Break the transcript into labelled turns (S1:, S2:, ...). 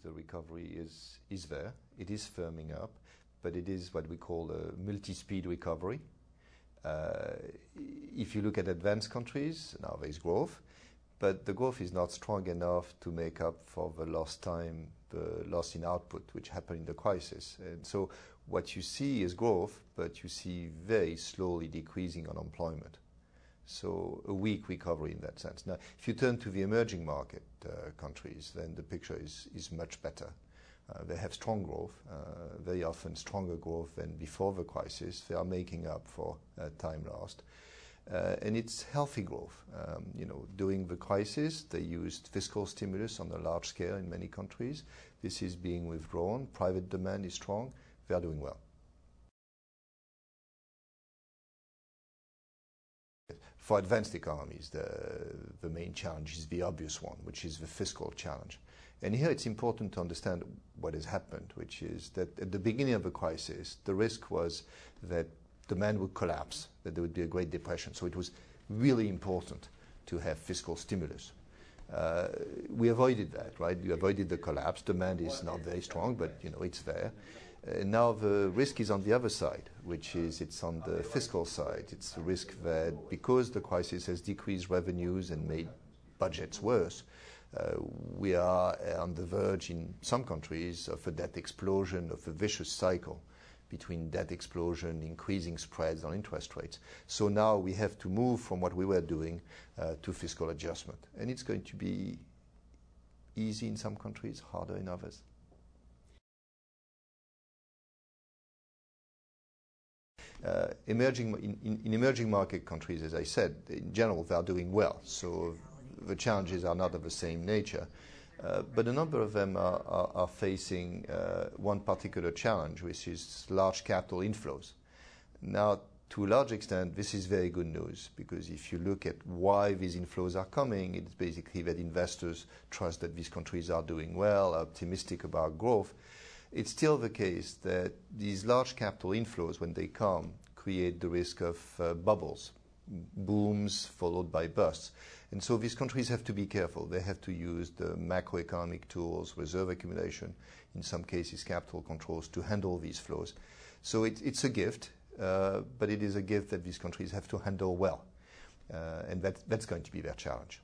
S1: The recovery is there. It is firming up, but it is what we call a multi-speed recovery. If you look at advanced countries, now there is growth, but the growth is not strong enough to make up for the lost in output, which happened in the crisis. And so what you see is growth, but you see very slowly decreasing unemployment. So a weak recovery in that sense. Now, if you turn to the emerging market countries, then the picture is much better. They have strong growth, very often stronger growth than before the crisis. They are making up for time lost. And it's healthy growth. During the crisis, they used fiscal stimulus on a large scale in many countries. This is being withdrawn. Private demand is strong. They are doing well. For advanced economies, the main challenge is the obvious one, which is the fiscal challenge. And here it's important to understand what has happened, which is that at the beginning of the crisis, the risk was that demand would collapse, that there would be a Great Depression. So it was really important to have fiscal stimulus. We avoided that, right? We avoided the collapse. Demand is not very strong, but it's there. Now the risk is on the other side, which is it's on the fiscal side. It's a risk that because the crisis has decreased revenues and made budgets worse, we are on the verge in some countries of a debt explosion, of a vicious cycle between debt explosion, increasing spreads on interest rates. So now we have to move from what we were doing to fiscal adjustment. And it's going to be easy in some countries, harder in others. In emerging market countries, as I said, in general, they are doing well. So the challenges are not of the same nature. But a number of them are facing one particular challenge, which is large capital inflows. Now, to a large extent, this is very good news, because if you look at why these inflows are coming, it's basically that investors trust that these countries are doing well, are optimistic about growth. It's still the case that these large capital inflows, when they come, create the risk of bubbles, booms followed by busts. And so these countries have to be careful. They have to use the macroeconomic tools, reserve accumulation, in some cases capital controls, to handle these flows. So it's a gift, but it is a gift that these countries have to handle well. And that's going to be their challenge.